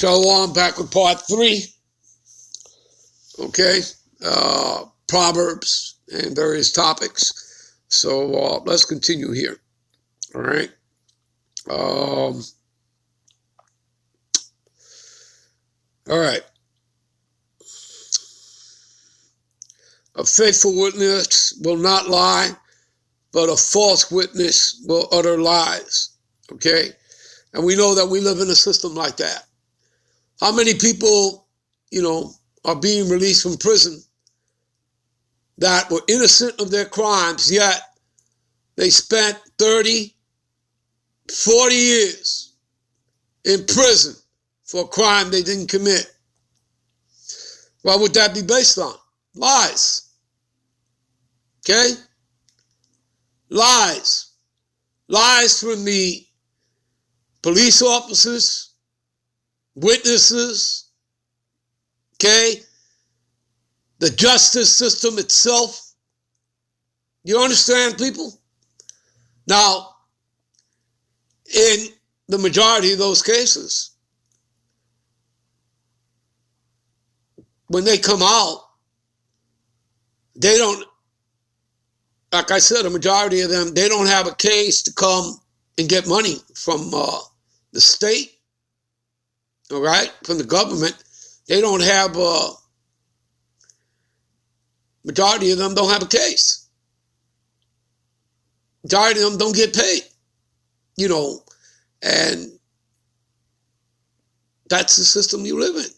Shalom, back with part 3. Okay. Proverbs and various topics. So let's continue here. All right. All right. A faithful witness will not lie, but a false witness will utter lies. Okay. And we know that we live in a system like that. How many people, are being released from prison that were innocent of their crimes, yet they spent 30, 40 years in prison for a crime they didn't commit? What would that be based on? Lies. Okay? Lies. Lies from the police officers, witnesses, okay? The justice system itself. You understand, people? Now, in the majority of those cases, when they come out, they don't, like I said, a majority of them, they don't have a case to come and get money from the state, all right, from the government. They don't have, majority of them don't have a case. Majority of them don't get paid, and that's the system you live in.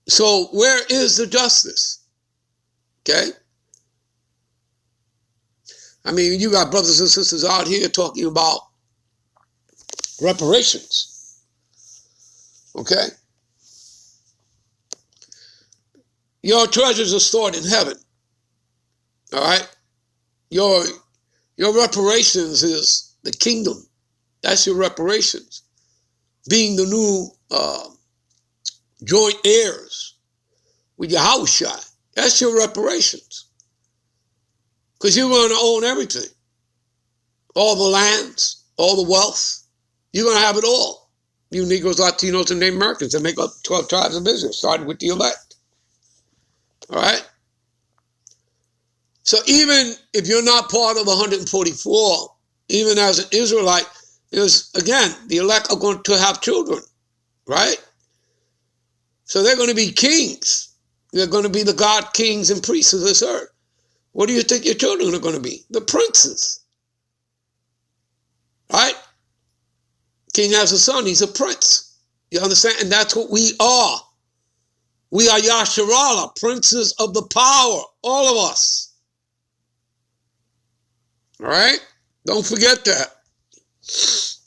So where is the justice? Okay? I mean, you got brothers and sisters out here talking about reparations. Okay? Your treasures are stored in heaven. All right? Your reparations is the kingdom. That's your reparations. Being the new joint heirs with Yahushua. That's your reparations. Because you're going to own everything. All the lands, all the wealth. You're going to have it all. You Negroes, Latinos, and Native Americans that make up 12 tribes of Israel, starting with the elect. All right? So even if you're not part of the 144, even as an Israelite, again, the elect are going to have children, right? So they're going to be kings. They're going to be the God kings and priests of this earth. What do you think your children are going to be? The princes. Right? King has a son, he's a prince. You understand? And that's what we are. We are Yasharala, princes of the power, all of us. All right? Don't forget that.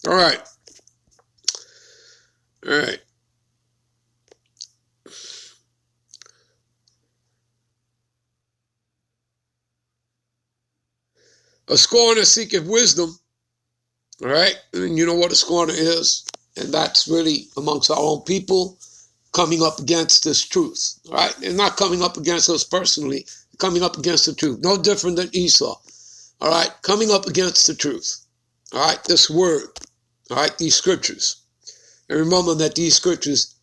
All right. All right. A scorner seeketh wisdom. All right? And you know what a scorner is. And that's really amongst our own people coming up against this truth. All right? They're not coming up against us personally. Coming up against the truth. No different than Esau. All right? Coming up against the truth. All right? This word. All right? These scriptures. And remember that these scriptures,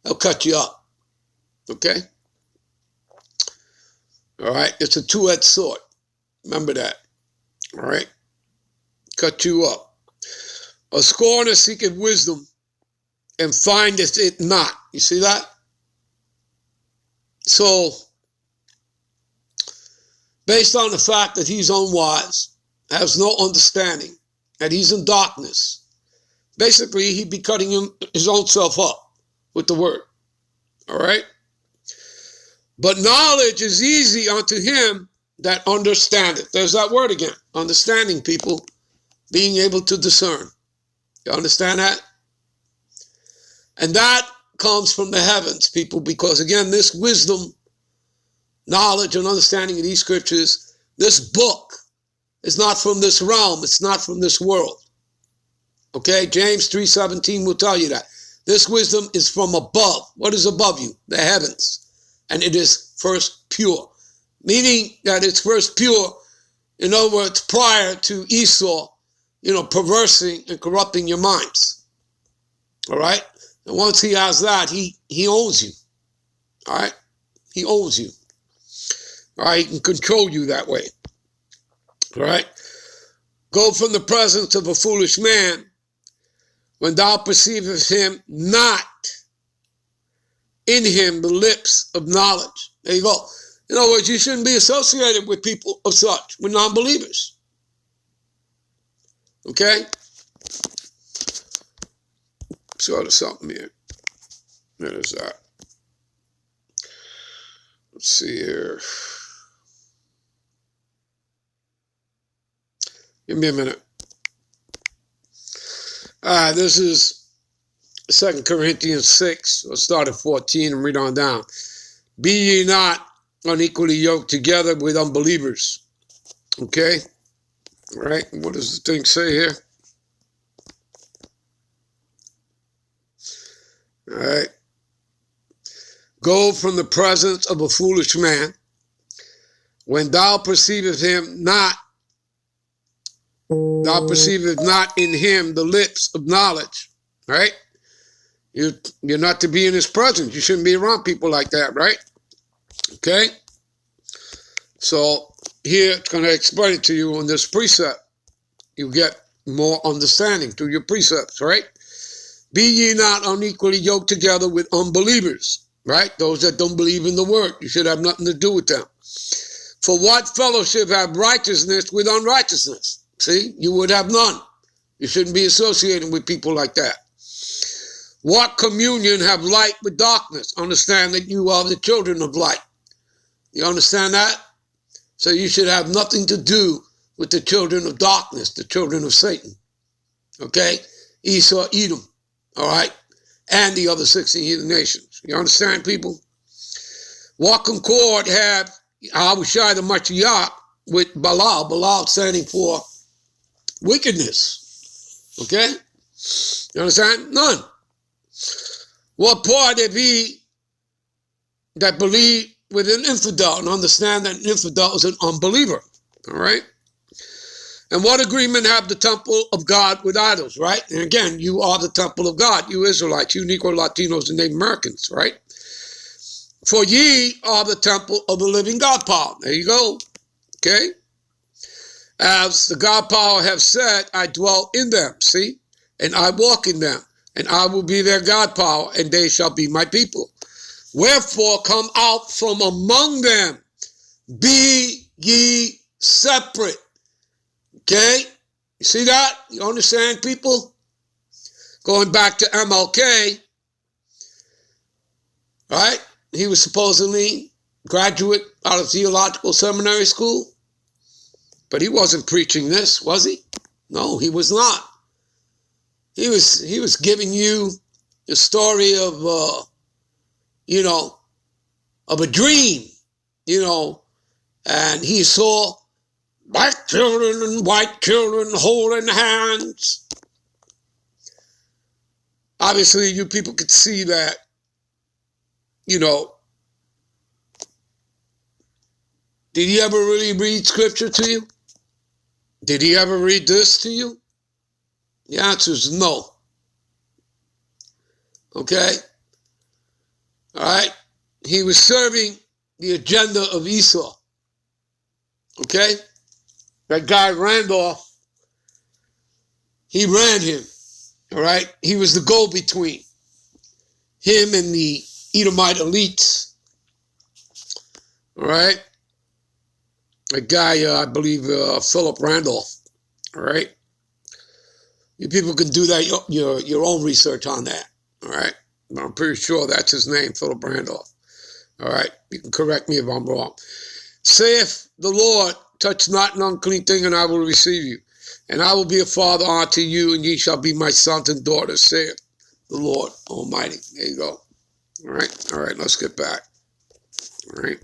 they'll cut you up. Okay? All right? It's a two-edged sword. Remember that. All right? Cut you up. A scorner seeketh wisdom and findeth it not. You see that? So, based on the fact that he's unwise, has no understanding, that he's in darkness, basically he'd be cutting his own self up with the word. All right? But knowledge is easy unto him that understandeth. There's that word again. Understanding, people. Being able to discern. You understand that? And that comes from the heavens, people, because again, this wisdom, knowledge, and understanding of these scriptures, this book is not from this realm. It's not from this world. Okay? James 3:17 will tell you that. This wisdom is from above. What is above you? The heavens. And it is first pure. Meaning that it's first pure, in other words, prior to Esau, perversing and corrupting your minds. All right? And once he has that, he owns you. All right? He owns you. All right? He can control you that way. All right? Go from the presence of a foolish man when thou perceivest him not in him the lips of knowledge. There you go. In other words, you shouldn't be associated with people of such, with non-believers. Okay? Let's go to something here. Where is that? Let's see here. Give me a minute. This is 2 Corinthians 6. I'll start at 14 and read on down. Be ye not unequally yoked together with unbelievers. Okay? All right. What does the thing say here? All right. Go from the presence of a foolish man when thou perceivest him not, thou perceivest not in him the lips of knowledge. Right? You're not to be in his presence. You shouldn't be around people like that, right? Okay? So here it's going to explain it to you on this precept. You get more understanding through your precepts, right? Be ye not unequally yoked together with unbelievers, right? Those that don't believe in the word. You should have nothing to do with them. For what fellowship have righteousness with unrighteousness? See, you would have none. You shouldn't be associating with people like that. What communion have light with darkness? Understand that you are the children of light. You understand that? So you should have nothing to do with the children of darkness, the children of Satan. Okay? Esau, Edom. All right? And the other 60 heathen nations. You understand, people? What concord have Ahushai the Mashiach with Balaam? Balaam standing for wickedness. Okay? You understand? None. What part have he that believe with an infidel and understand that an infidel is an unbeliever? All right? And what agreement have the temple of God with idols, right? And again, you are the temple of God, you Israelites, you Negro Latinos and Native Americans, right? For ye are the temple of the living God power. There you go. Okay? As the God power have said, I dwell in them, see? And I walk in them. And I will be their God power, and they shall be my people. Wherefore come out from among them. Be ye separate. Okay? You see that? You understand, people? Going back to MLK, right? He was supposedly graduate out of theological seminary school. But he wasn't preaching this, was he? No, he was not. He was giving you the story of, of a dream, and he saw black children and white children holding hands. Obviously, you people could see that, Did he ever really read scripture to you? Did he ever read this to you? The answer is no. Okay? All right? He was serving the agenda of Esau. Okay? That guy Randolph, he ran him. All right? He was the go-between. Him and the Edomite elites. All right? A guy, I believe, Philip Randolph. All right? You people can do that, your own research on that, all right? But I'm pretty sure that's his name, Philip Randolph. All right? You can correct me if I'm wrong. Saith the Lord, touch not an unclean thing, and I will receive you. And I will be a father unto you, and ye shall be my sons and daughters, saith the Lord Almighty. There you go. All right, let's get back. All right.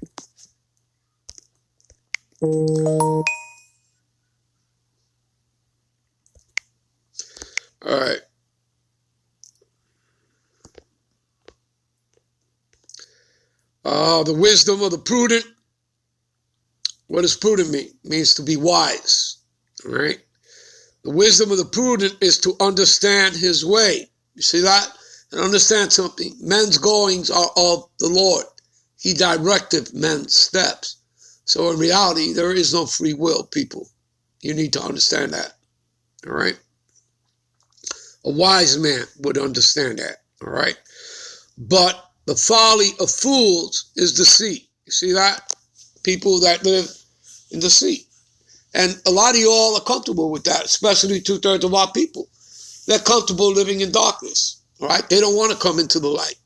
All right. The wisdom of the prudent. What does prudent mean? It means to be wise. All right. The wisdom of the prudent is to understand his way. You see that? And understand something. Men's goings are of the Lord. He directed men's steps. So in reality, there is no free will, people. You need to understand that. All right? A wise man would understand that. All right? But the folly of fools is deceit. You see that? People that live in deceit. And a lot of you all are comfortable with that, especially 2/3 of our people. They're comfortable living in darkness. All right? They don't want to come into the light.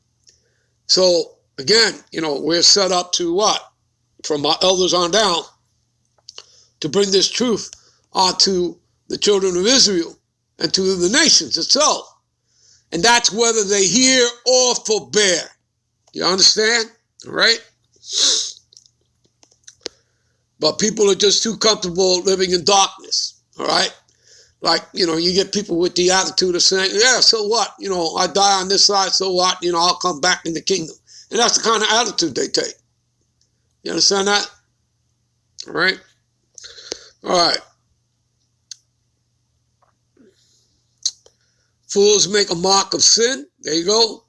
So, again, we're set up to what? From our elders on down, to bring this truth onto the children of Israel and to the nations itself. And that's whether they hear or forbear. You understand? All right? But people are just too comfortable living in darkness. All right? Like, you get people with the attitude of saying, yeah, so what? I die on this side, so what? I'll come back in the kingdom. And that's the kind of attitude they take. You understand that? All right? All right. Fools make a mock of sin. There you go.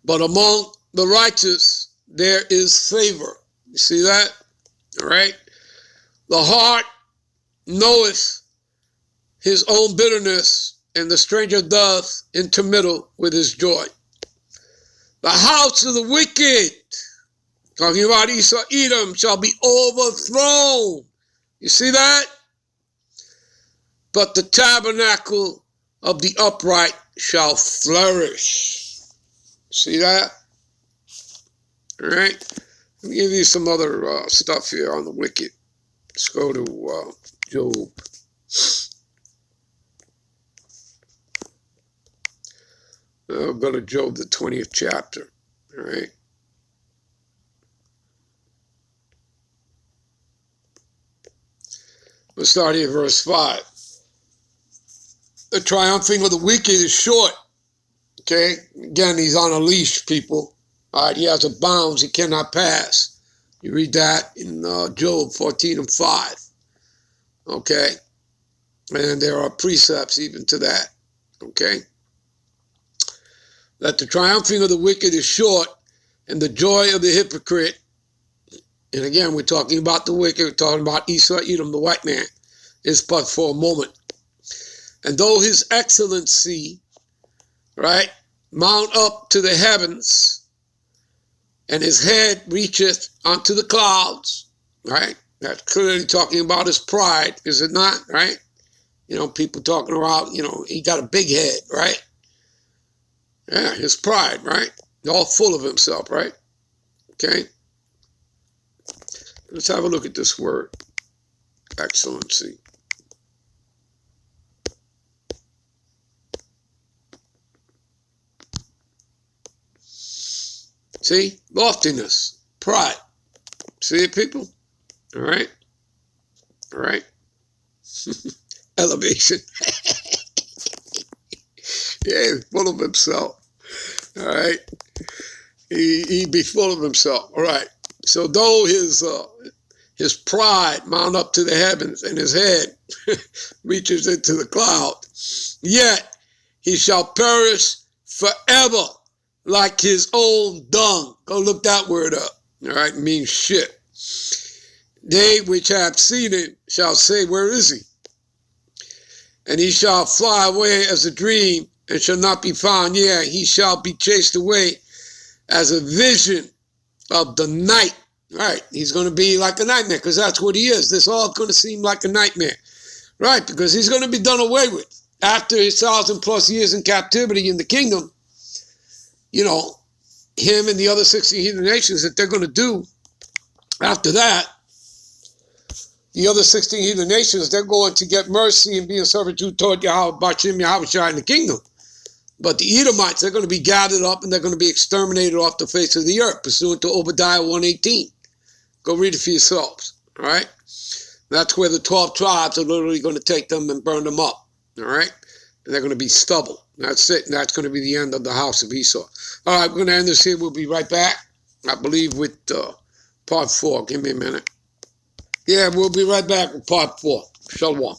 But among the righteous, there is favor. You see that? All right? The heart knoweth his own bitterness, and the stranger doth intermeddle with his joy. The house of the wicked, talking about Esau, Edom, shall be overthrown. You see that? But the tabernacle of the upright shall flourish. See that? All right? Let me give you some other stuff here on the wicked. Let's go to Job. I'll go to Job, the 20th chapter. All right? We'll start here at verse 5. The triumphing of the wicked is short. Okay? Again, he's on a leash, people. All right? He has a bounds he cannot pass. You read that in Job 14 and 5. Okay? And there are precepts even to that. Okay? That the triumphing of the wicked is short, and the joy of the hypocrite, and again, we're talking about the wicked, we're talking about Esau, Edom, the white man, is but for a moment. And though his excellency, right, mount up to the heavens, and his head reacheth unto the clouds, right? That's clearly talking about his pride, is it not, right? People talking about, he got a big head, right? Yeah, his pride, right? All full of himself, right? Okay? Let's have a look at this word, excellency. See? Loftiness, pride. See it, people? All right? All right? Elevation. Yeah, he's full of himself. All right? He be full of himself. All right. So though his pride mount up to the heavens and his head reaches into the cloud, yet he shall perish forever like his own dung. Go look that word up. All right? It means shit. They which have seen him shall say, where is he? And he shall fly away as a dream and shall not be found. Yeah, he shall be chased away as a vision of the night. Right, he's going to be like a nightmare, because that's what he is. This all going to seem like a nightmare. Right, because he's going to be done away with. After his 1,000+ years in captivity in the kingdom, him and the other 16 heathen nations that they're going to do after that, the other 16 heathen nations, they're going to get mercy and be in servitude toward Yahweh, Bashim, Yahweh in the kingdom. But the Edomites, they're going to be gathered up and they're going to be exterminated off the face of the earth, pursuant to Obadiah 1:18. Go read it for yourselves, all right? That's where the 12 tribes are literally going to take them and burn them up, all right? And they're going to be stubble. That's it. And that's going to be the end of the house of Esau. All right, we're going to end this here. We'll be right back, I believe, with part 4. Give me a minute. Yeah, we'll be right back with part 4. Shalom.